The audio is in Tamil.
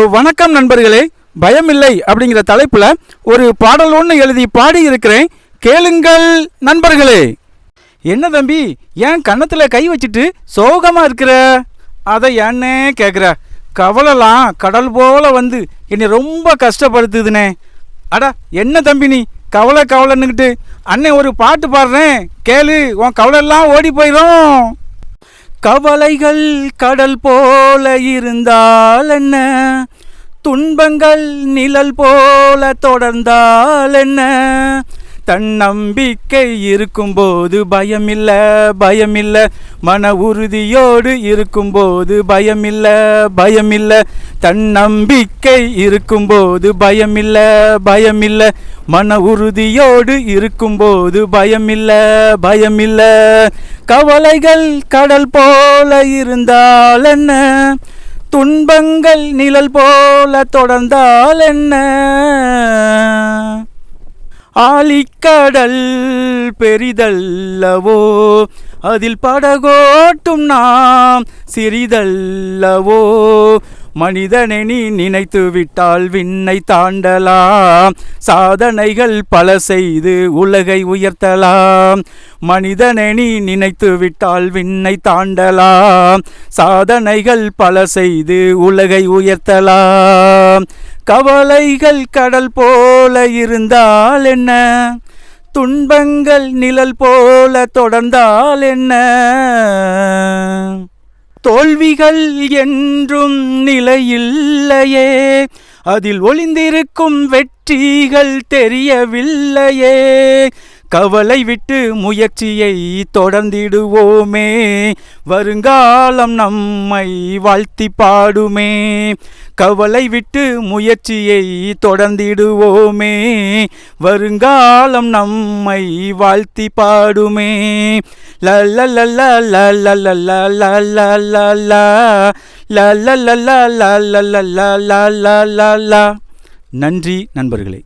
வணக்கம் நண்பர்களே. பயமில்லை அப்படிங்கிற தலைப்புல ஒரு பாடல் ஒன்று எழுதி பாடி இருக்கிறேன், கேளுங்கள் நண்பர்களே. என்ன தம்பி, ஏன் கன்னத்துல கை வச்சுட்டு சோகமா இருக்கிற? அதை ஏன்னே கேட்குற? கவலைலாம் கடல் போல வந்து என்னை ரொம்ப கஷ்டப்படுத்துதுனே. அடா என்ன தம்பி நீ கவலை கவலைன்னுக்கிட்டு? அண்ணன் ஒரு பாட்டு பாடுறேன், கேளு, உன் கவலையெல்லாம் ஓடி போயிடும். கவலைகள் கடல் போல இருந்தால் என்ன, துன்பங்கள் நிழல் போல தொடர்ந்தால் என்ன, தன்னம்பிக்கை இருக்கும்போது பயமில்ல பயமில்ல, மன உறுதியோடு இருக்கும்போது பயமில்ல பயமில்ல, தன்னம்பிக்கை இருக்கும்போது பயமில்ல பயமில்ல, மன உறுதியோடு இருக்கும்போது பயமில்ல பயமில்ல. கவலைகள் கடல் போல இருந்தால் என்ன, துன்பங்கள் நிழல் போல தொடர்ந்தால் என்ன, ஆழிக்கடல் பெரிதல்லவோ, அதில் படகோட்டும் நாம் சிறிதல்லவோ, மனிதனை நீ நினைத்து விட்டால் விண்ணை தாண்டலாம், சாதனைகள் பல செய்து உலகை உயர்த்தலாம். மனிதனை நீ நினைத்து விட்டால் விண்ணை தாண்டலாம், சாதனைகள் பல செய்து உலகை உயர்த்தலாம். கவலைகள் கடல் போல இருந்தால் என்ன, துன்பங்கள் நிழல் போல தொடர்ந்தால் என்ன, தோல்விகள் என்றும் நிலையில்லையே, அதில் ஒளிந்திருக்கும் வெற்றிகள் தெரியவில்லையே. கவலை விட்டு முயற்சியை தொடர்ந்திடுவோமே, வருங்காலம் நம்மை வாழ்த்தி பாடுமே. கவலை விட்டு முயற்சியை தொடர்ந்திடுவோமே, வருங்காலம் நம்மை வாழ்த்தி பாடுமே. லல்லல்லா லல்லல்லா லல்லல்லா லல்லல்லா லல்லல்லா லல்லல்லா. நன்றி நண்பர்களே.